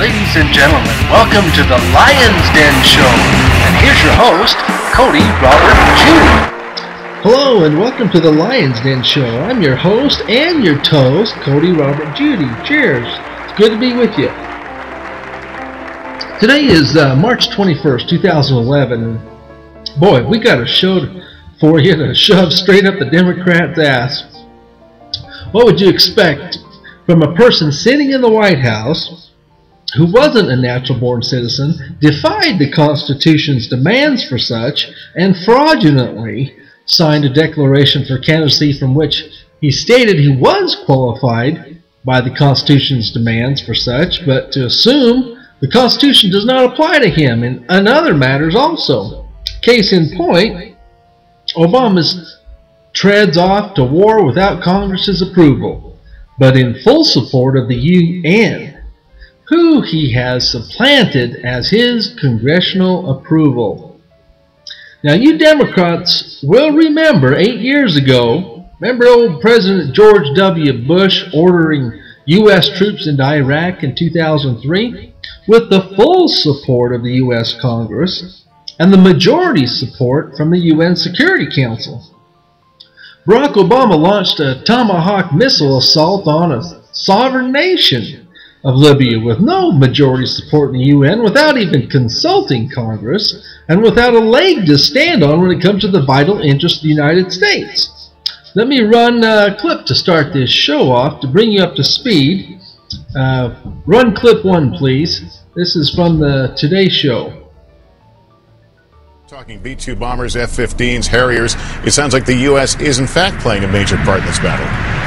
Ladies and gentlemen, welcome to the Lion's Den Show. And here's your host, Cody Robert Judy. Hello and welcome to the Lion's Den Show. I'm your host and your toast, Cody Robert Judy. Cheers. It's good to be with you. Today is March 21st, 2011. Boy, we got a show for you to shove straight up the Democrats' ass. What would you expect from a person sitting in the White House who wasn't a natural-born citizen, defied the Constitution's demands for such, and fraudulently signed a declaration for candidacy from which he stated he was qualified by the Constitution's demands for such, but to assume the Constitution does not apply to him in other matters also. Case in point, Obama treads off to war without Congress's approval, but in full support of the UN, who he has supplanted as his congressional approval. Now, you Democrats will remember 8 years ago, remember old President George W. Bush ordering U.S. troops into Iraq in 2003 with the full support of the U.S. Congress and the majority support from the UN Security Council. Barack Obama launched a Tomahawk missile assault on a sovereign nation of Libya with no majority support in the UN, without even consulting Congress, and without a leg to stand on when it comes to the vital interests of the United States. Let me run a clip to start this show off to bring you up to speed. Run clip 1, please. This is from the Today Show. Talking B-2 bombers, F-15s, Harriers, it sounds like the U.S. is in fact playing a major part in this battle.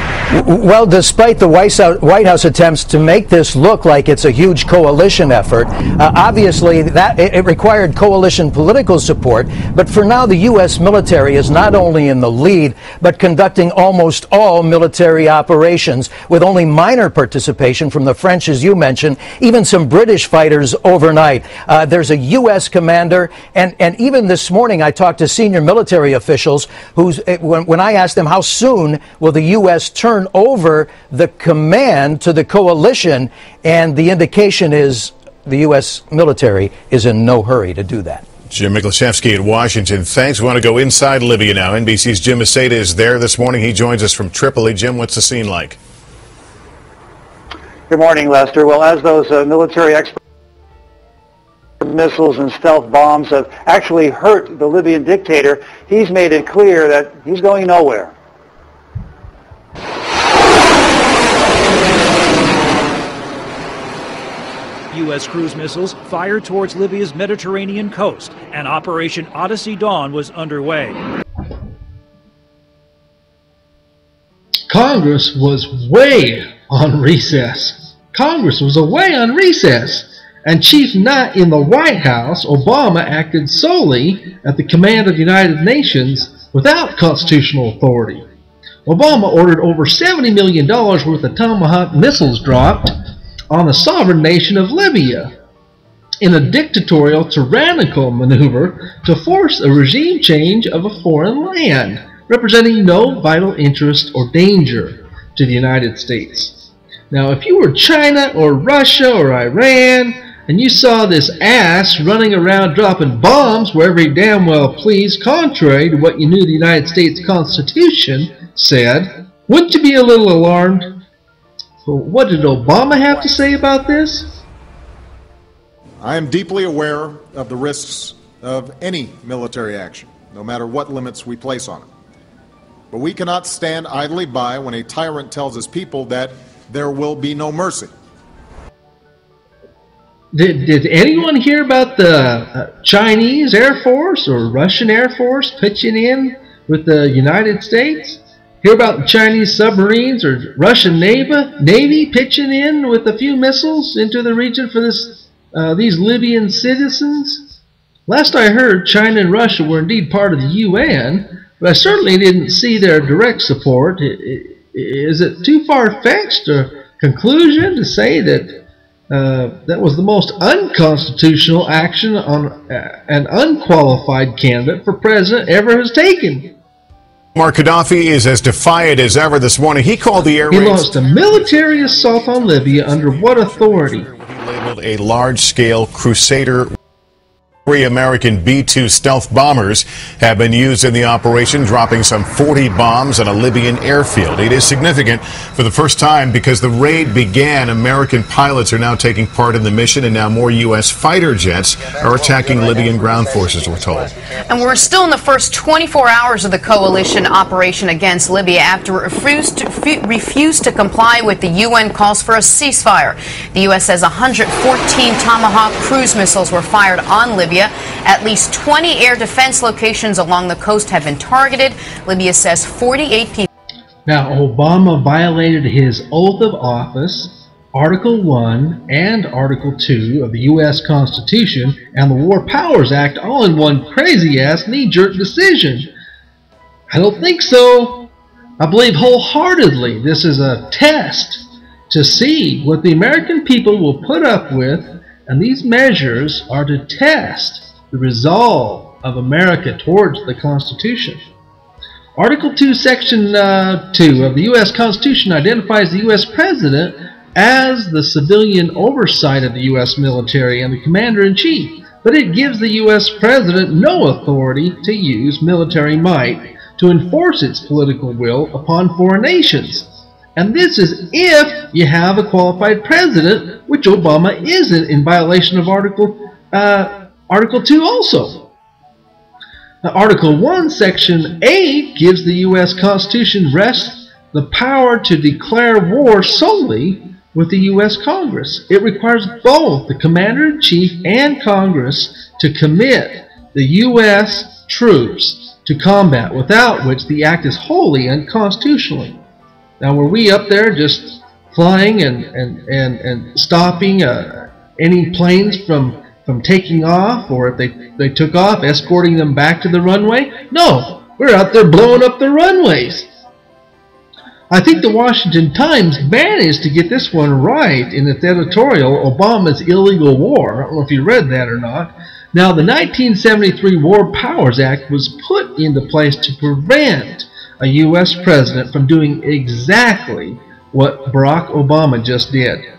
Well, despite the White House attempts to make this look like it's a huge coalition effort, obviously it required coalition political support. But for now, the U.S. military is not only in the lead, but conducting almost all military operations with only minor participation from the French, as you mentioned, even some British fighters overnight. There's a U.S. commander, and even this morning I talked to senior military officials when I asked them how soon will the U.S. turn over the command to the coalition, and the indication is the U.S. military is in no hurry to do that. Jim Miklaszewski in Washington, thanks. We want to go inside Libya now. NBC's Jim Aseda is there this morning. He joins us from Tripoli. Jim, what's the scene like? Good morning, Lester. Well, as those military experts, missiles and stealth bombs have actually hurt the Libyan dictator, he's made it clear that he's going nowhere. U.S. cruise missiles fired towards Libya's Mediterranean coast, and Operation Odyssey Dawn was underway. Congress was way on recess. Congress was away on recess, and chief nut in the White House, Obama, acted solely at the command of the United Nations without constitutional authority. Obama ordered over $70 million worth of Tomahawk missiles dropped on the sovereign nation of Libya in a dictatorial, tyrannical maneuver to force a regime change of a foreign land, representing no vital interest or danger to the United States. Now, if you were China or Russia or Iran, and you saw this ass running around dropping bombs wherever he damn well pleased, contrary to what you knew the United States Constitution said, wouldn't you be a little alarmed? So what did Obama have to say about this? I am deeply aware of the risks of any military action, no matter what limits we place on it. But we cannot stand idly by when a tyrant tells his people that there will be no mercy. Did anyone hear about the Chinese Air Force or Russian Air Force pitching in with the United States? Hear about the Chinese submarines or Russian Navy pitching in with a few missiles into the region for these Libyan citizens? Last I heard, China and Russia were indeed part of the UN, but I certainly didn't see their direct support. Is it too far-fetched a conclusion to say that that was the most unconstitutional action on an unqualified candidate for president ever has taken? Muammar Gaddafi is as defiant as ever this morning. He called the air raids. He launched a military assault on Libya under what authority? He laid A large-scale Crusader. 3 American B-2 stealth bombers have been used in the operation, dropping some 40 bombs on a Libyan airfield. It is significant for the first time because the raid began. American pilots are now taking part in the mission, and now more U.S. fighter jets are attacking Libyan ground forces, we're told. And we're still in the first 24 hours of the coalition operation against Libya after it refused to comply with the UN calls for a ceasefire. The U.S. says 114 Tomahawk cruise missiles were fired on Libya. At least 20 air defense locations along the coast have been targeted. Libya says 48 people. Now, Obama violated his oath of office, Article 1 and Article 2 of the U.S. Constitution and the War Powers Act all in one crazy-ass knee-jerk decision. I don't think so. I believe wholeheartedly this is a test to see what the American people will put up with, and these measures are to test the resolve of America towards the Constitution. Article 2, Section 2 of the U.S. Constitution identifies the U.S. President as the civilian oversight of the U.S. military and the Commander-in-Chief, but it gives the U.S. President no authority to use military might to enforce its political will upon foreign nations. And this is if you have a qualified president, which Obama isn't, in violation of Article 2 also. Now, Article 1, Section 8 gives the U.S. Constitution rests the power to declare war solely with the U.S. Congress. It requires both the Commander-in-Chief and Congress to commit the U.S. troops to combat, without which the act is wholly unconstitutional. Now, were we up there just flying and stopping any planes from taking off, or if they took off, escorting them back to the runway? No, we're out there blowing up the runways. I think the Washington Times managed to get this one right in its editorial, Obama's Illegal War. I don't know if you read that or not. Now, the 1973 War Powers Act was put into place to prevent a U.S. president from doing exactly what Barack Obama just did.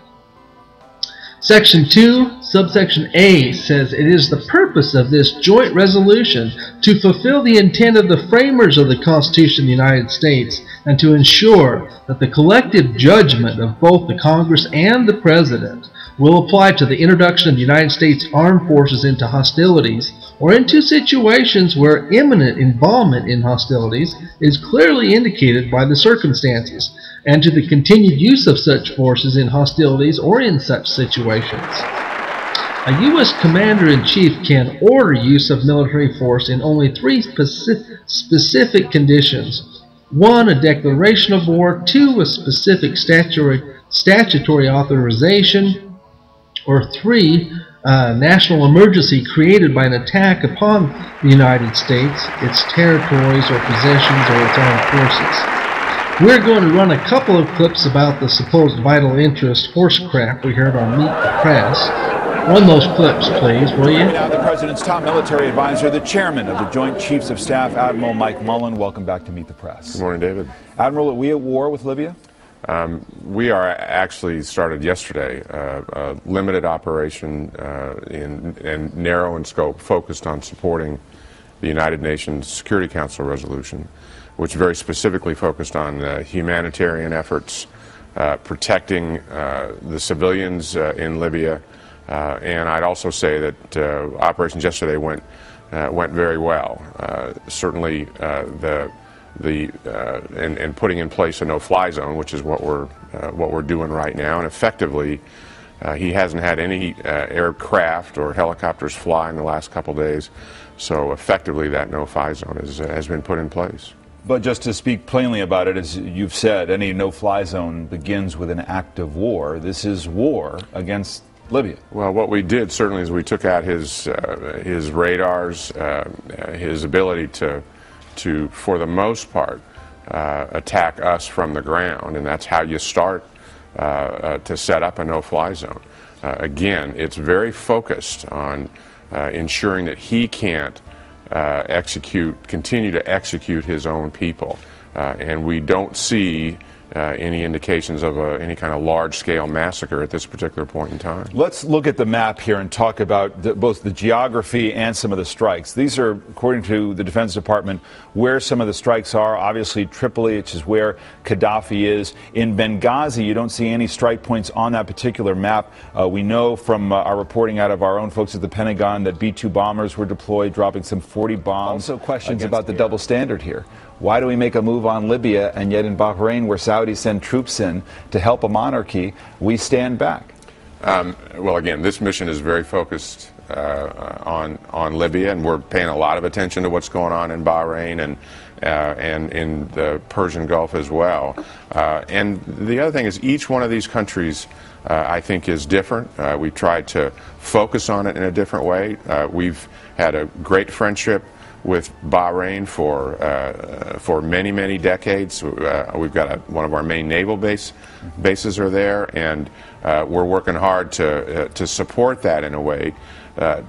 Section 2, subsection A says it is the purpose of this joint resolution to fulfill the intent of the framers of the Constitution of the United States and to ensure that the collective judgment of both the Congress and the President will apply to the introduction of the United States Armed Forces into hostilities or into situations where imminent involvement in hostilities is clearly indicated by the circumstances, and to the continued use of such forces in hostilities or in such situations. A U.S. Commander-in-Chief can order use of military force in only 3 specific conditions. 1, a declaration of war. 2, a specific statutory authorization. Or 3, national emergency created by an attack upon the United States, its territories or possessions, or its armed forces. We're going to run a couple of clips about the supposed vital interest horse crap we heard on Meet the Press. Run those clips, please, will you? Now, the President's top military advisor, the chairman of the Joint Chiefs of Staff, Admiral Mike Mullen. Welcome back to Meet the Press. Good morning, David. Admiral, are we at war with Libya? We are actually started yesterday, a limited operation and narrow in scope, focused on supporting the United Nations Security Council resolution, which very specifically focused on humanitarian efforts, protecting the civilians in Libya, and I'd also say that operations yesterday went very well. Certainly, and putting in place a no-fly zone, which is what we're doing right now, and effectively, he hasn't had any aircraft or helicopters fly in the last couple days, so effectively that no-fly zone has been put in place. But just to speak plainly about it, as you've said, any no-fly zone begins with an act of war. This is war against Libya. Well, what we did certainly is we took out his radars, his ability to, for the most part, attack us from the ground, and that's how you start to set up a no-fly zone. Again, it's very focused on ensuring that he can't continue to execute his own people, and we don't see any indications of any kind of large-scale massacre at this particular point in time. Let's look at the map here and talk about both the geography and some of the strikes. These are, according to the Defense Department, where some of the strikes are. Obviously, Tripoli, which is where Gaddafi is. In Benghazi, you don't see any strike points on that particular map. We know from our reporting out of our own folks at the Pentagon that B-2 bombers were deployed, dropping some 40 bombs. Also questions about the double standard here. Why do we make a move on Libya, and yet in Bahrain, where Saudis send troops in to help a monarchy, we stand back? Well, again, this mission is very focused on Libya, and we're paying a lot of attention to what's going on in Bahrain and in the Persian Gulf as well. And the other thing is, each one of these countries, I think, is different. We've tried to focus on it in a different way. We've had a great friendship with Bahrain for many, many decades. We've got one of our main naval bases are there, and we're working hard to support that in a way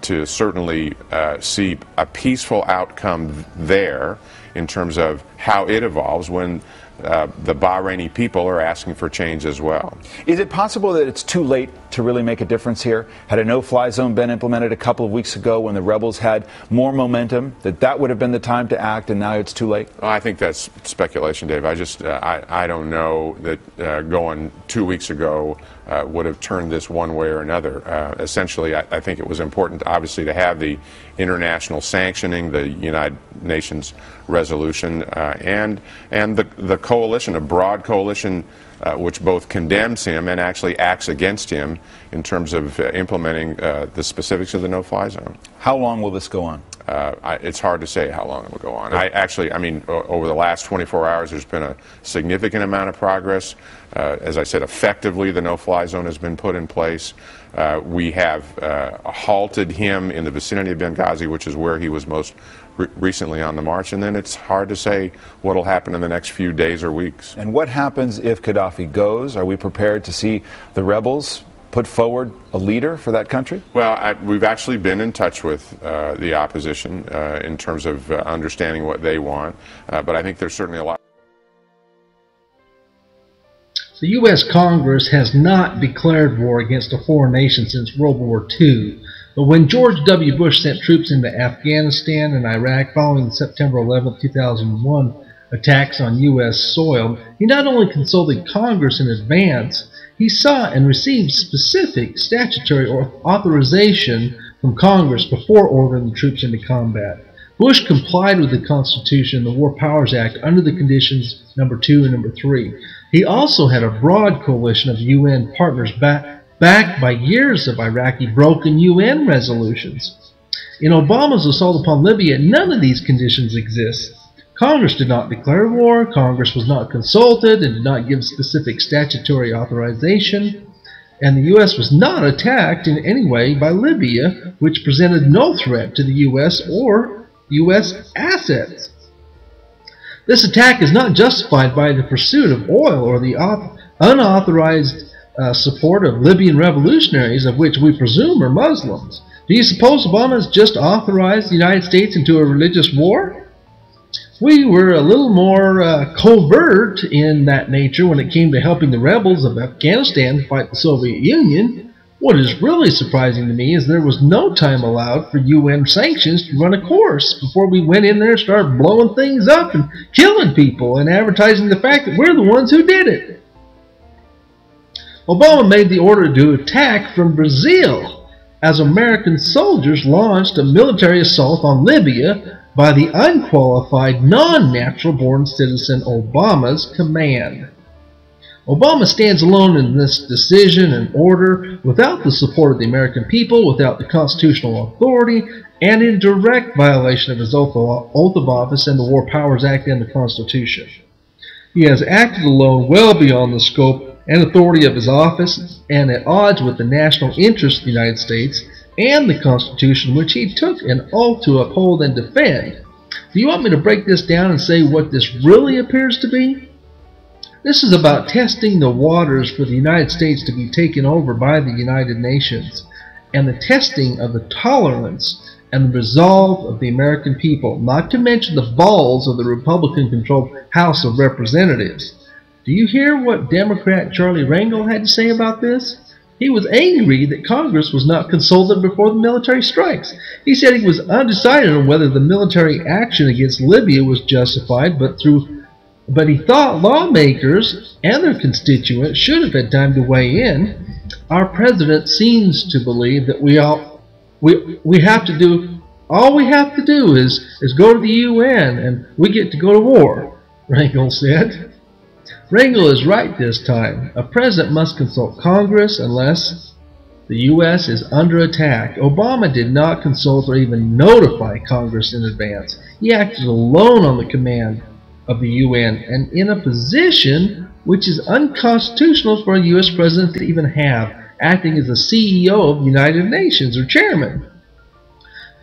to certainly see a peaceful outcome there in terms of how it evolves when the Bahraini people are asking for change as well. Is it possible that it's too late to really make a difference here? Had a no-fly zone been implemented a couple of weeks ago when the rebels had more momentum, that would have been the time to act, and now it's too late? I think that's speculation, Dave. I don't know that going 2 weeks ago would have turned this one way or another. Essentially, I think it was important, obviously, to have the international sanctioning, the United Nations resolution, and the coalition, a broad coalition which both condemns him and actually acts against him in terms of implementing the specifics of the no-fly zone. How long will this go on? It's hard to say how long it will go on. I mean, over the last 24 hours, there's been a significant amount of progress. As I said, effectively, the no-fly zone has been put in place. We have halted him in the vicinity of Benghazi, which is where he was most recently on the march, and then it's hard to say what will happen in the next few days or weeks. And what happens if Gaddafi goes? Are we prepared to see the rebels put forward a leader for that country? Well, we've actually been in touch with the opposition in terms of understanding what they want, but I think there's certainly a lot. The U.S. Congress has not declared war against a foreign nation since World War II. But when George W. Bush sent troops into Afghanistan and Iraq following the September 11, 2001 attacks on U.S. soil, he not only consulted Congress in advance, he sought and received specific statutory authorization from Congress before ordering the troops into combat. Bush complied with the Constitution and the War Powers Act under the conditions number 2 and number 3. He also had a broad coalition of UN partners backed by years of Iraqi broken UN resolutions. In Obama's assault upon Libya, none of these conditions exist. Congress did not declare war, Congress was not consulted, and did not give specific statutory authorization, and the U.S. was not attacked in any way by Libya, which presented no threat to the U.S. or U.S. assets. This attack is not justified by the pursuit of oil or the unauthorized support of Libyan revolutionaries, of which we presume are Muslims. Do you suppose Obama has just authorized the United States into a religious war? We were a little more covert in that nature when it came to helping the rebels of Afghanistan fight the Soviet Union. What is really surprising to me is there was no time allowed for UN sanctions to run a course before we went in there and started blowing things up and killing people and advertising the fact that we're the ones who did it. Obama made the order to attack from Brazil as American soldiers launched a military assault on Libya by the unqualified, non-natural-born citizen Obama's command. Obama stands alone in this decision and order without the support of the American people, without the constitutional authority, and in direct violation of his oath of office and the War Powers Act and the Constitution. He has acted alone well beyond the scope and authority of his office, and at odds with the national interest of the United States and the Constitution, which he took an oath to uphold and defend. Do you want me to break this down and say what this really appears to be? This is about testing the waters for the United States to be taken over by the United Nations, and the testing of the tolerance and the resolve of the American people, not to mention the balls of the Republican-controlled House of Representatives. Do you hear what Democrat Charlie Rangel had to say about this? He was angry that Congress was not consulted before the military strikes. He said he was undecided on whether the military action against Libya was justified, but he thought lawmakers and their constituents should have had time to weigh in. Our president seems to believe that all we have to do is go to the UN and we get to go to war, Rangel said. Rangel is right this time. A president must consult Congress unless the U.S. is under attack. Obama did not consult or even notify Congress in advance. He acted alone on the command of the UN and in a position which is unconstitutional for a U.S. president to even have, acting as the CEO of the United Nations or chairman.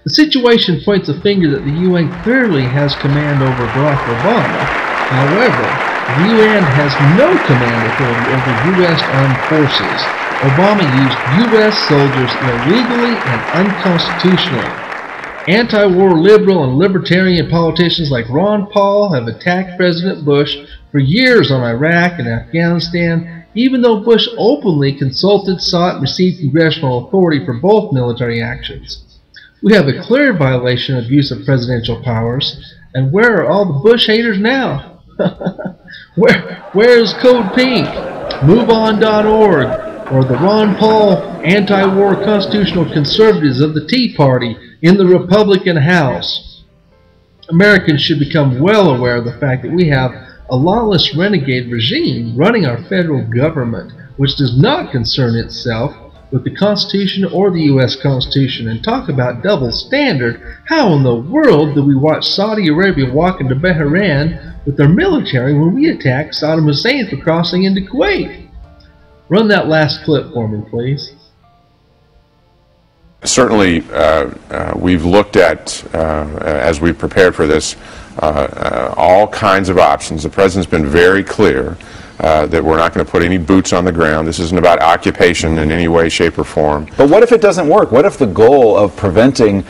The situation points a finger that the UN clearly has command over Barack Obama. However, the UN has no command authority over U.S. armed forces. Obama used U.S. soldiers illegally and unconstitutionally. Anti-war liberal and libertarian politicians like Ron Paul have attacked President Bush for years on Iraq and Afghanistan, even though Bush openly consulted, sought, and received congressional authority for both military actions. We have a clear violation of use of presidential powers, and where are all the Bush haters now? Where's Code Pink, MoveOn.org, or the Ron Paul anti-war constitutional conservatives of the Tea Party in the Republican House? Americans should become well aware of the fact that we have a lawless renegade regime running our federal government, which does not concern itself with the Constitution or the U.S. Constitution. And talk about double standard. How in the world do we watch Saudi Arabia walk into Bahrain with their military when we attack Saddam Hussein for crossing into Kuwait? Run that last clip for me, please. Certainly, we've looked at, as we've prepared for this, all kinds of options. The President's been very clear that we're not going to put any boots on the ground. This isn't about occupation in any way, shape, or form. But what if it doesn't work? What if the goal of preventing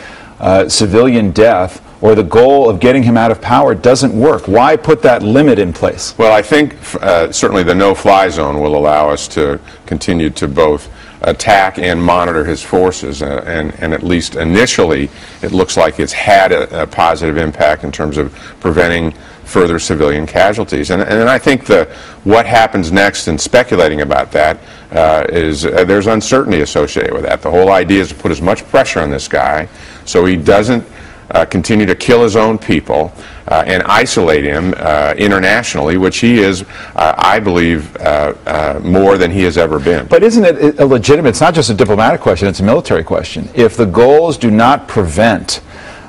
civilian death or the goal of getting him out of power doesn't work? Why put that limit in place? Well, I think certainly the no-fly zone will allow us to continue to both attack and monitor his forces, and at least initially it looks like it's had a positive impact in terms of preventing further civilian casualties. And I think what happens next, and speculating about that, is there's uncertainty associated with that. The whole idea is to put as much pressure on this guy so he doesn't continue to kill his own people and isolate him internationally, which he is, I believe, more than he has ever been. But isn't it a legitimate, it's not just a diplomatic question, it's a military question. If the goals do not prevent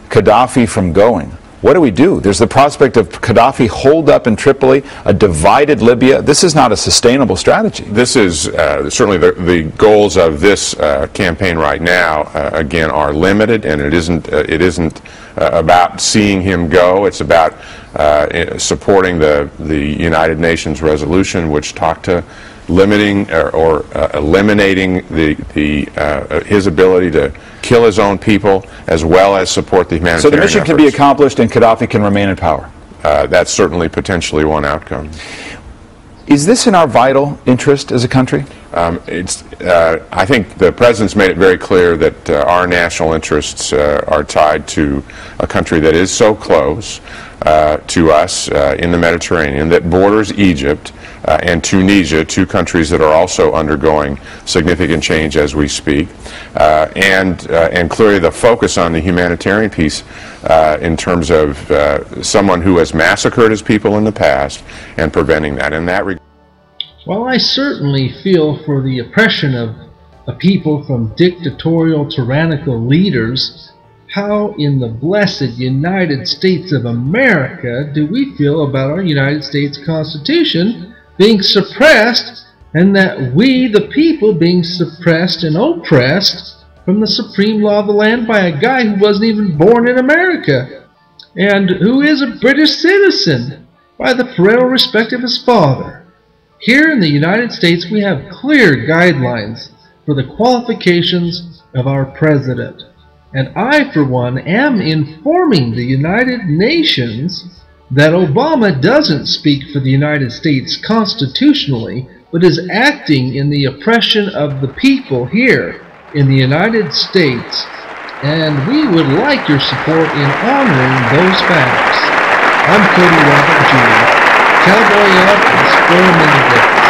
Gaddafi from going, what do we do? There's the prospect of Gaddafi holed up in Tripoli, a divided Libya. This is not a sustainable strategy. This is certainly the goals of this campaign right now, again, are limited, and it isn't about seeing him go. It's about supporting the United Nations resolution, which talked to limiting or eliminating his ability to kill his own people, as well as support the humanitarian So the mission efforts. can be accomplished and Gaddafi can remain in power? That's certainly potentially one outcome. Is this in our vital interest as a country? I think the President's made it very clear that our national interests are tied to a country that is so close to us in the Mediterranean, that borders Egypt and Tunisia, two countries that are also undergoing significant change as we speak, and clearly the focus on the humanitarian piece in terms of someone who has massacred his people in the past and preventing that. In that regard, While I certainly feel for the oppression of a people from dictatorial, tyrannical leaders, how in the blessed United States of America do we feel about our United States Constitution being suppressed, and that we, the people, being suppressed and oppressed from the supreme law of the land by a guy who wasn't even born in America, and who is a British citizen by the parental respect of his father? Here in the United States, we have clear guidelines for the qualifications of our president. And I, for one, am informing the United Nations that Obama doesn't speak for the United States constitutionally, but is acting in the oppression of the people here in the United States, and we would like your support in honoring those facts. I'm Cody Judy. Cowboy up and squirm in the depths.